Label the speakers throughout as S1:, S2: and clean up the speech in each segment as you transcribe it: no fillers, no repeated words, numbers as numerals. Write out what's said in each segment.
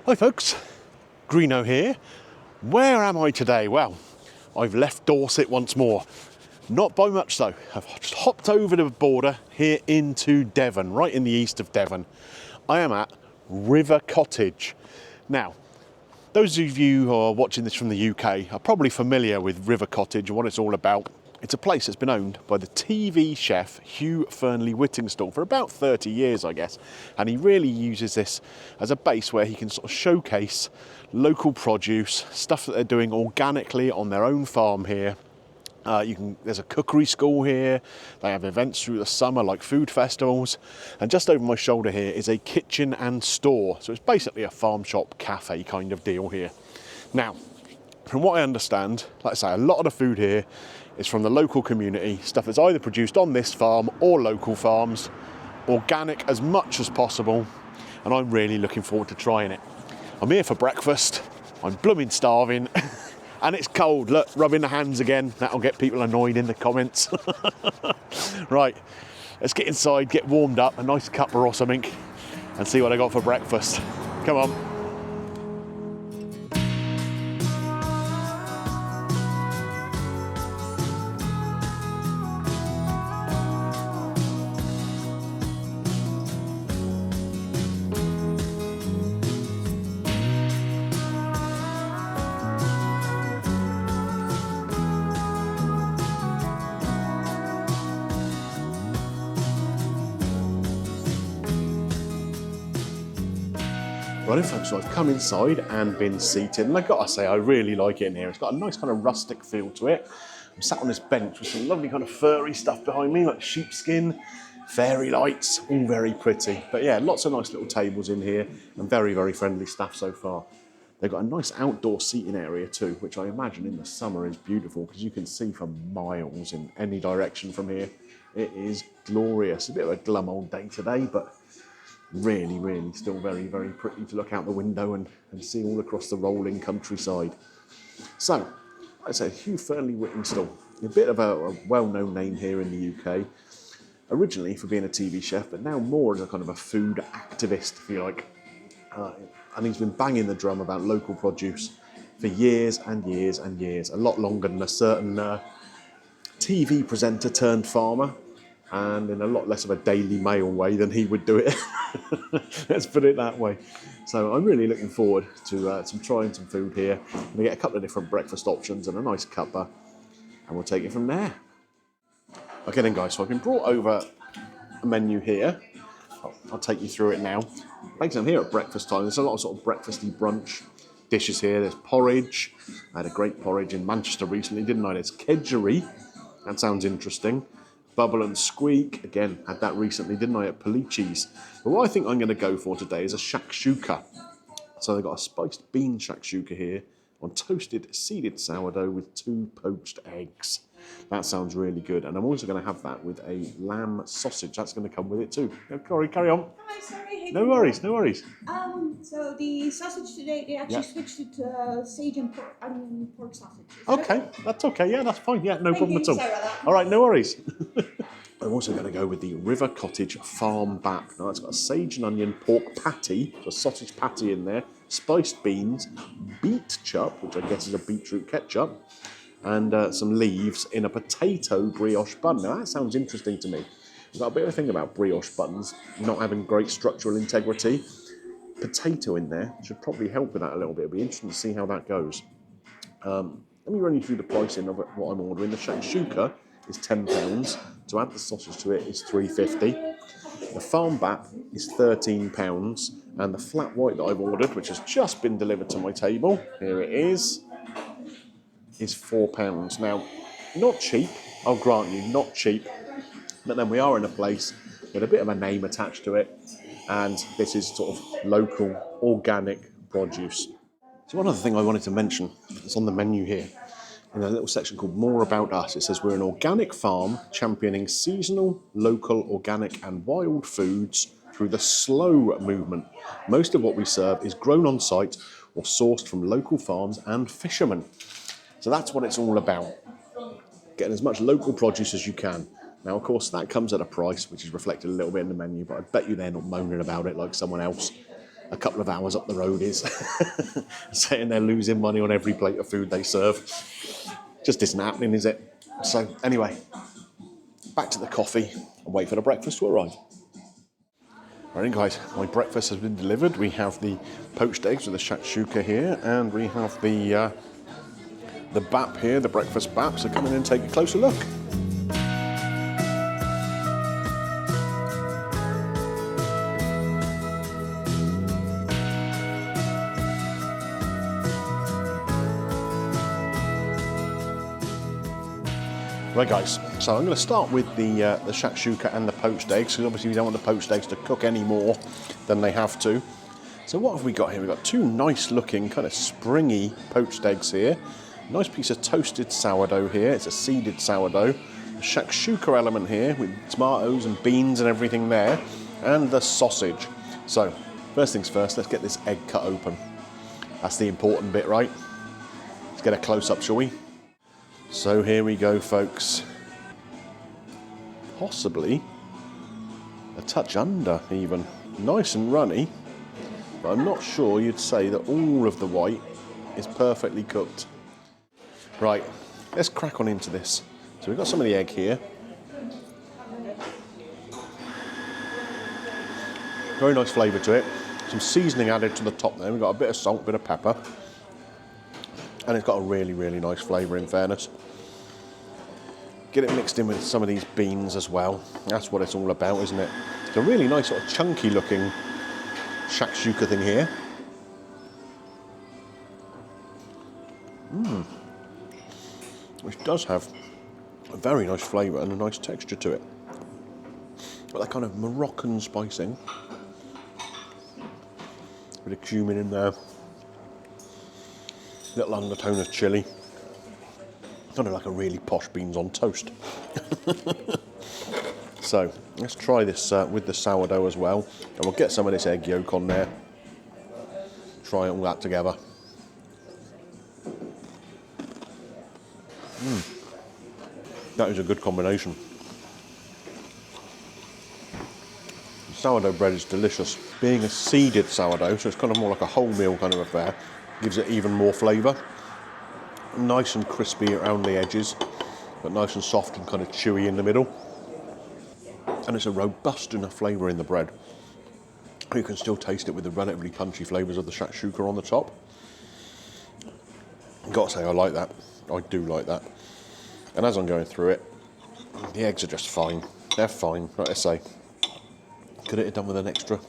S1: Hi folks, Greeno here. Where am I today? Well, I've left Dorset once more. Not by much though. I've just hopped over the border here into Devon, right in the east of Devon. I am at Cottage. Now, those of you who are watching this from the UK are probably familiar with Cottage and what it's all about. It's a place that's been owned by the TV chef Hugh Fearnley-Whittingstall for about 30 years, I guess. And he really uses this as a base where he can sort of showcase local produce, stuff that they're doing organically on their own farm here. There's a cookery school here. They have events through the summer like food festivals. And just over my shoulder here is a kitchen and store. So it's basically a farm shop cafe kind of deal here. Now, from what I understand, like I say, a lot of the food here is from the local community, stuff that's either produced on this farm or local farms, organic as much as possible, and I'm really looking forward to trying it. I'm here for breakfast, I'm blooming starving, and it's cold. Look, rubbing the hands again, that'll get people annoyed in the comments. Right, let's get inside, get warmed up, a nice cuppa or something, and see what I got for breakfast. Come on. Right, folks, so I've come inside and been seated, and I've got to say, I really like it in here. It's got a nice kind of rustic feel to it. I'm sat on this bench with some lovely kind of furry stuff behind me, like sheepskin, fairy lights, all very pretty. But yeah, lots of nice little tables in here, and very, very friendly staff so far. They've got a nice outdoor seating area too, which I imagine in the summer is beautiful, because you can see for miles in any direction from here. It is glorious. A bit of a glum old day today, but really, really still very, very pretty to look out the window and see all across the rolling countryside. So, like I said, Hugh Fearnley-Whittingstall, a bit of a well-known name here in the UK, originally for being a TV chef, but now more as a kind of a food activist, if you like. And he's been banging the drum about local produce for years and years and years, a lot longer than a certain TV presenter turned farmer, and in a lot less of a Daily Mail way than he would do it. Let's put it that way. So I'm really looking forward to trying some food here. I'm going to get a couple of different breakfast options and a nice cuppa, and we'll take it from there. Okay then guys, so I've been brought over a menu here. I'll take you through it now. Basically I'm here at breakfast time. There's a lot of sort of breakfasty brunch dishes here. There's porridge. I had a great porridge in Manchester recently, didn't I? There's kedgeree. That sounds interesting. Bubble and squeak, again, had that recently, didn't I, at Polici's. But what I think I'm going to go for today is a shakshuka. So they've got a spiced bean shakshuka here on toasted seeded sourdough with 2 poached eggs. That sounds really good. And I'm also going to have that with a lamb sausage. That's going to come with it too. Now, Corey, carry on.
S2: Hi, sorry.
S1: No worries, no worries.
S2: So the sausage today, they actually switched it to sage and onion pork sausage.
S1: Okay, that's okay. Yeah, that's fine. Yeah, no problem at all.
S2: Sorry about that.
S1: All right, no worries. I'm also going to go with the Cottage farm bap. Now, it's got a sage and onion pork patty, so a sausage patty in there, spiced beans, beet chup, which I guess is a beetroot ketchup, and some leaves in a potato brioche bun. Now, that sounds interesting to me. I've got a bit of a thing about brioche buns not having great structural integrity. Potato in there should probably help with that a little bit. It'll be interesting to see how that goes. Let me run you through the pricing of what I'm ordering. The shakshuka is £10. To add the sausage to it is £3.50. The farm bap is £13. And the flat white that I've ordered, which has just been delivered to my table, here it is £4. Now, not cheap, I'll grant you, not cheap. But then we are in a place with a bit of a name attached to it, and this is sort of local, organic produce. So one other thing I wanted to mention is on the menu here, in a little section called More About Us. It says we're an organic farm championing seasonal, local, organic and wild foods through the slow movement. Most of what we serve is grown on site or sourced from local farms and fishermen. So that's what it's all about, getting as much local produce as you can. Now, of course, that comes at a price, which is reflected a little bit in the menu, but I bet you they're not moaning about it like someone else. a couple of hours up the road is. Sitting there losing money on every plate of food they serve. Just isn't happening, is it? So anyway, back to the coffee and wait for the breakfast to arrive. Right, guys, my breakfast has been delivered. We have the poached eggs with the shakshuka here, and we have the bap here, the breakfast bap. So come in and take a closer look. Right, guys, so I'm going to start with the shakshuka and the poached eggs, because obviously we don't want the poached eggs to cook any more than they have to. So what have we got here? We've got two nice looking, kind of springy poached eggs here. Nice piece of toasted sourdough here. It's a seeded sourdough. A shakshuka element here with tomatoes and beans and everything there. And the sausage. So, first things first, let's get this egg cut open. That's the important bit, right? Let's get a close-up, shall we? So here we go, folks. Possibly a touch under, even. Nice and runny, but I'm not sure you'd say that all of the white is perfectly cooked. Right, let's crack on into this. So we've got some of the egg here. Very nice flavour to it. Some seasoning added to the top there. We've got a bit of salt, a bit of pepper. And it's got a really, really nice flavour, in fairness. Get it mixed in with some of these beans as well. That's what it's all about, isn't it? It's a really nice sort of chunky looking shakshuka thing here. Which does have a very nice flavour and a nice texture to it. Got that kind of Moroccan spicing. Bit of cumin in there. Little undertone of chilli. Kind of like a really posh beans on toast. So let's try this with the sourdough as well, and we'll get some of this egg yolk on there. Try all that together. That is a good combination. The sourdough bread is delicious. Being a seeded sourdough, so it's kind of more like a wholemeal kind of affair, gives it even more flavour. Nice and crispy around the edges, but nice and soft and kind of chewy in the middle. And it's a robust enough flavour in the bread. You can still taste it with the relatively punchy flavours of the shakshuka on the top. I've got to say, I like that. I do like that. And as I'm going through it, the eggs are just fine. They're fine, like I say. Could it have done with an extra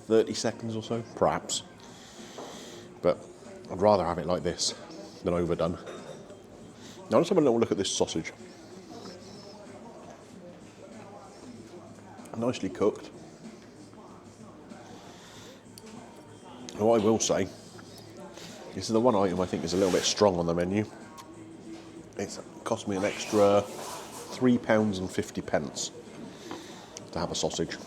S1: 30 seconds or so? Perhaps. But I'd rather have it like this than overdone. Now let's have a little look at this sausage. Nicely cooked. And what I will say, this is the one item I think is a little bit strong on the menu. It's cost me an extra £3.50 to have a sausage.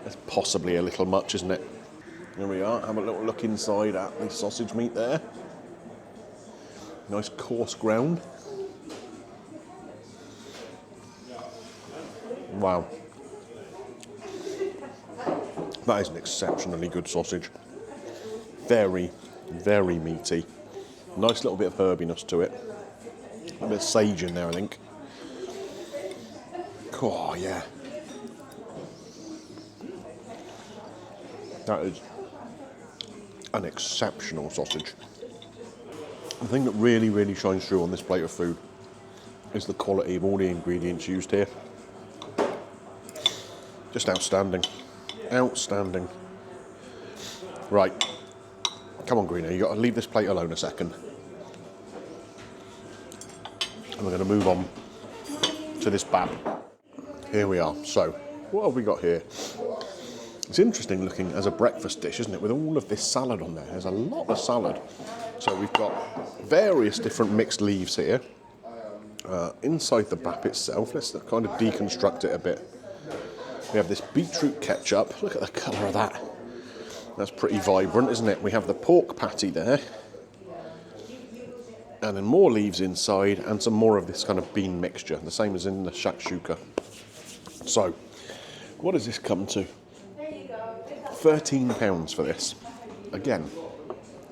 S1: That's possibly a little much, isn't it? Here we are, have a little look inside at the sausage meat there. Nice coarse ground. Wow. That is an exceptionally good sausage. Very, very meaty. Nice little bit of herbiness to it. A bit of sage in there, I think. Oh, yeah. That is an exceptional sausage. The thing that really, really shines through on this plate of food is the quality of all the ingredients used here. Just outstanding. Outstanding. Right. Come on, Greeno, you've got to leave this plate alone a second. And we're going to move on to this bap. Here we are. So, what have we got here? It's interesting looking as a breakfast dish, isn't it? With all of this salad on there. There's a lot of salad. So we've got various different mixed leaves here. Inside the bap itself, let's kind of deconstruct it a bit. We have this beetroot ketchup. Look at the colour of that. That's pretty vibrant, isn't it? We have the pork patty there. And then more leaves inside and some more of this kind of bean mixture. The same as in the shakshuka. So, What does this come to? £13 for this. Again,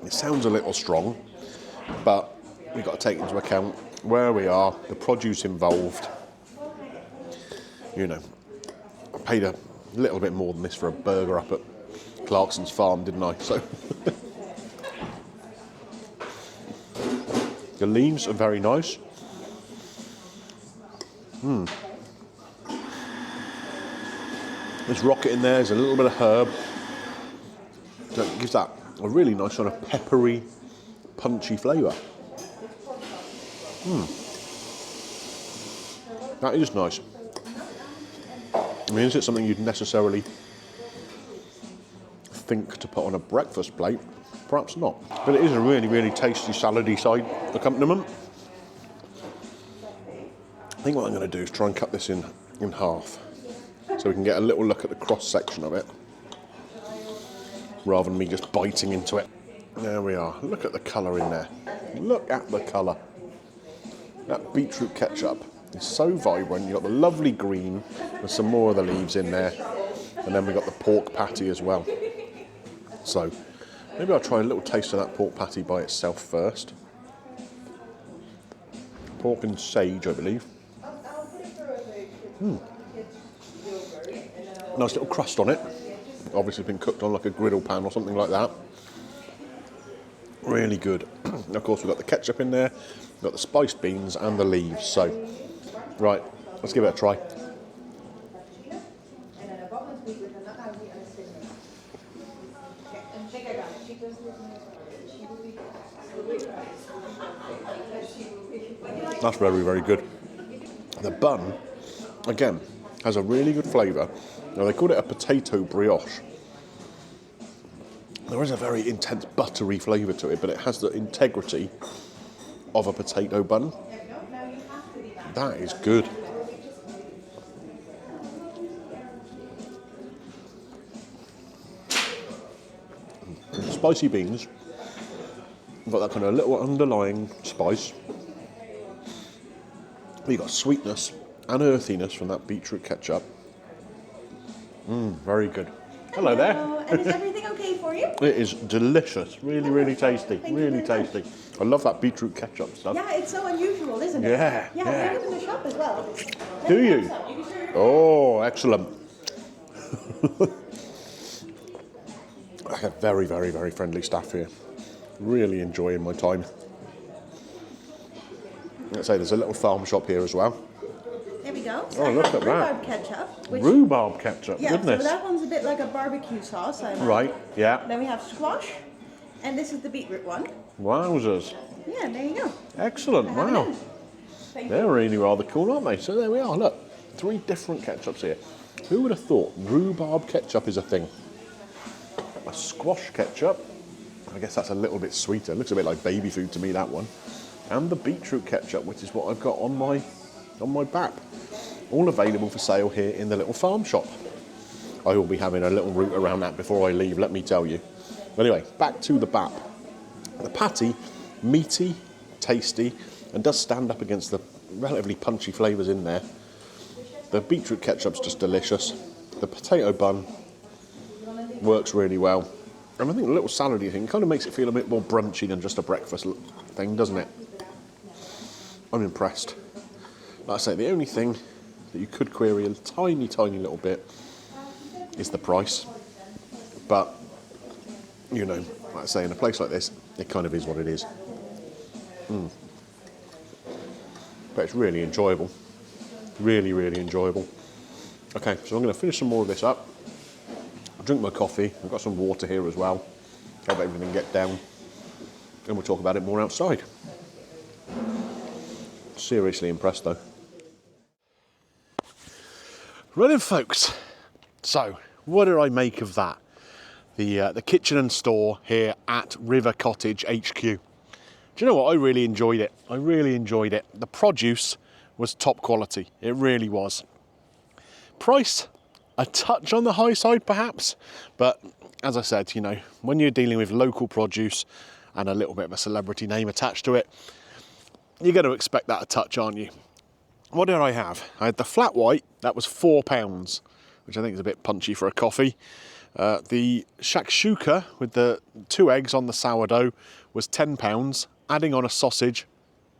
S1: it sounds a little strong, but we've got to take into account where we are, the produce involved. You know, I paid a little bit more than this for a burger up at Clarkson's farm, didn't I? So the leaves are very nice. There's rocket in there, there's a little bit of herb. So it gives that a really nice sort of peppery, punchy flavour. That is nice. I mean, is it something you'd necessarily think to put on a breakfast plate? Perhaps not. But it is a really, really tasty salady side accompaniment. I think what I'm going to do is try and cut this in half so we can get a little look at the cross section of it rather than me just biting into it. There we are. Look at the colour in there. Look at the colour. That beetroot ketchup is so vibrant. You've got the lovely green with some more of the leaves in there, and then we've got the pork patty as well. So maybe I'll try a little taste of that pork patty by itself first. Pork and sage, I believe. Nice little crust on it. Obviously been cooked on like a griddle pan or something like that. Really good. And of course we've got the ketchup in there, we've got the spiced beans and the leaves. So, right, let's give it a try. That's very, very good. The bun, again, has a really good flavour. Now, they call it a potato brioche. There is a very intense buttery flavour to it, but it has the integrity of a potato bun. That is good. Spicy beans. You've got that kind of little underlying spice. You've got sweetness and earthiness from that beetroot ketchup. Very good. Hello there.
S2: And is everything okay for you?
S1: It is delicious. Really, really tasty.
S2: Thank you
S1: Really
S2: very
S1: tasty. I love that beetroot ketchup stuff.
S2: Yeah, it's so unusual, isn't it?
S1: Yeah,
S2: Yeah,
S1: yeah.
S2: we have it in the shop as well.
S1: Do you? Oh, excellent. I have very, very, very friendly staff here. Really enjoying my time. Let's say there's a little farm shop here as well.
S2: There we go.
S1: Oh, look at that.
S2: Rhubarb ketchup.
S1: Rhubarb ketchup,
S2: Yeah,
S1: goodness.
S2: so that one's a bit like a barbecue sauce.
S1: Right, yeah.
S2: Then we have squash, and this is the beetroot one.
S1: Wowzers.
S2: Yeah, there you go.
S1: Excellent,
S2: I have it
S1: wow.
S2: in. Thank
S1: They're
S2: you.
S1: really rather cool, aren't they? So there we are, look. 3 different ketchups here. Who would have thought rhubarb ketchup is a thing? A squash ketchup. I guess that's a little bit sweeter. Looks a bit like baby food to me, that one. And the beetroot ketchup, which is what I've got on my BAP. All available for sale here in the little farm shop. I will be having a little route around that before I leave, let me tell you. But anyway, back to the BAP. The patty, meaty, tasty, and does stand up against the relatively punchy flavours in there. The beetroot ketchup's just delicious. The potato bun works really well. And I think the little salady thing kind of makes it feel a bit more brunchy than just a breakfast thing, doesn't it? I'm impressed. Like I say, the only thing that you could query a tiny, tiny little bit is the price. But, you know, like I say, in a place like this, it kind of is what it is. But it's really enjoyable. Really, really enjoyable. Okay, so I'm going to finish some more of this up. Drink my coffee. I've got some water here as well. Help everything get down. And we'll talk about it more outside. Seriously impressed though. Right then, folks. So, what did I make of that? The kitchen and store here at River Cottage HQ. Do you know what? I really enjoyed it. I really enjoyed it. The produce was top quality. It really was. Price, a touch on the high side perhaps, but as I said, you know, when you're dealing with local produce and a little bit of a celebrity name attached to it, you're going to expect that a touch, aren't you? What did I have? I had the flat white, that was £4. which I think is a bit punchy for a coffee. The shakshuka with the 2 eggs on the sourdough was £10. Adding on a sausage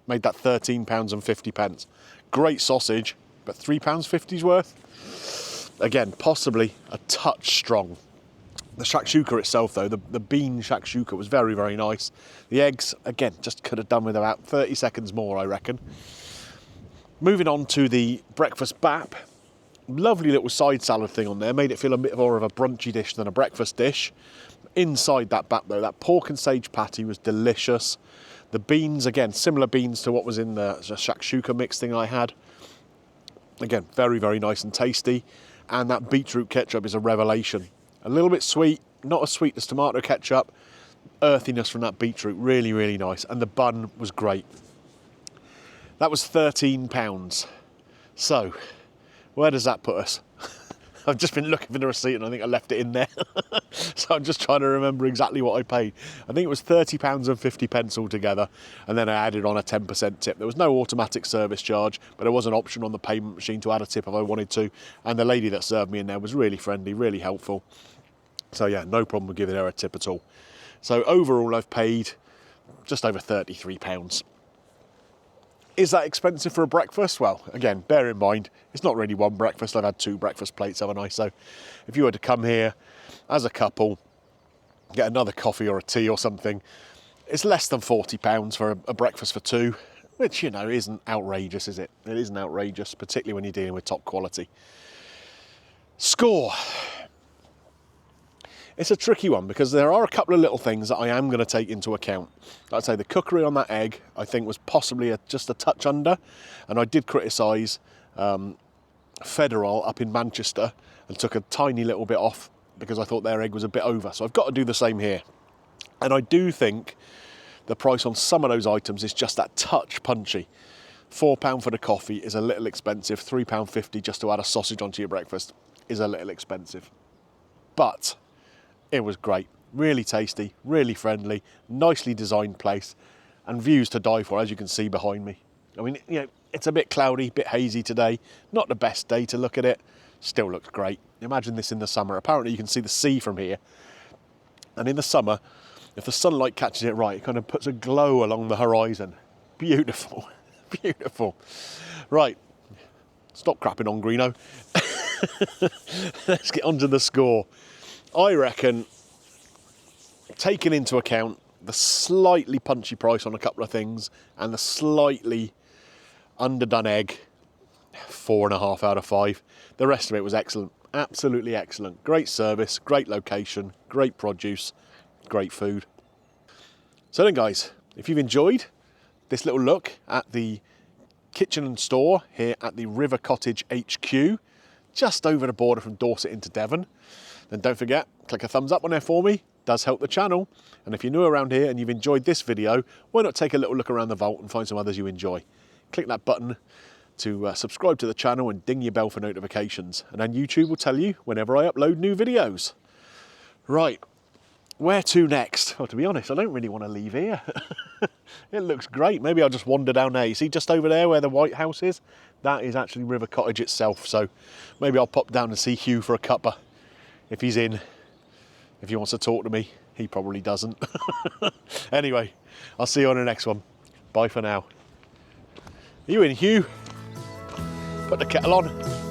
S1: made that £13.50. Great sausage, but £3.50's worth. Again, possibly a touch strong. The shakshuka itself, though, the bean shakshuka was very, very nice. The eggs, again, just could have done with about 30 seconds more, I reckon. Moving on to the breakfast bap. Lovely little side salad thing on there, made it feel a bit more of a brunchy dish than a breakfast dish. Inside that bap though, that pork and sage patty was delicious. The beans, again, similar beans to what was in the shakshuka mix thing I had. Again, very, very nice and tasty. And that beetroot ketchup is a revelation. A little bit sweet, not as sweet as tomato ketchup. Earthiness from that beetroot, really, really nice. And the bun was great. That was £13. So, where does that put us? I've just been looking for the receipt and I think I left it in there. So I'm just trying to remember exactly what I paid. I think it was £30.50 altogether. And then I added on a 10% tip. There was no automatic service charge, but there was an option on the payment machine to add a tip if I wanted to. And the lady that served me in there was really friendly, really helpful. So yeah, no problem with giving her a tip at all. So overall, I've paid just over £33. Is that expensive for a breakfast? Well, again, bear in mind, it's not really one breakfast. I've had 2 breakfast plates, haven't I? So if you were to come here as a couple, get another coffee or a tea or something, it's less than £40 for a breakfast for 2, which, you know, isn't outrageous, is it? It isn't outrageous, particularly when you're dealing with top quality. Score. It's a tricky one because there are a couple of little things that I am going to take into account. Like I say, the cookery on that egg, I think, was possibly just a touch under. And I did criticise Federal up in Manchester and took a tiny little bit off because I thought their egg was a bit over. So I've got to do the same here. And I do think the price on some of those items is just that touch punchy. £4 for the coffee is a little expensive. £3.50 just to add a sausage onto your breakfast is a little expensive. But it was great, really tasty, really friendly, nicely designed place, and views to die for, as you can see behind me. I mean, you know, it's a bit cloudy, a bit hazy today. Not the best day to look at it. Still looks great. Imagine this in the summer. Apparently you can see the sea from here. And in the summer, if the sunlight catches it right, it kind of puts a glow along the horizon. Beautiful, beautiful. Right, stop crapping on Greeno. Let's get onto the score. I reckon, taking into account the slightly punchy price on a couple of things and the slightly underdone egg, 4.5 out of 5. The rest of it was excellent, absolutely excellent. Great service, great location, great produce, great food. So then guys, if you've enjoyed this little look at the kitchen and store here at the River Cottage HQ, just over the border from Dorset into Devon, then don't forget, click a thumbs up on there for me. Does help the channel. And if you're new around here and you've enjoyed this video, why not take a little look around the vault and find some others you enjoy. Click that button to subscribe to the channel and ding your bell for notifications. And then YouTube will tell you whenever I upload new videos. Right, where to next? Well, to be honest, I don't really want to leave here. It looks great. Maybe I'll just wander down there. You see just over there where the White House is? That is actually River Cottage itself. So maybe I'll pop down and see Hugh for a cuppa. If he's in, if he wants to talk to me, he probably doesn't. Anyway, I'll see you on the next one. Bye for now. Are you in, Hugh? Put the kettle on.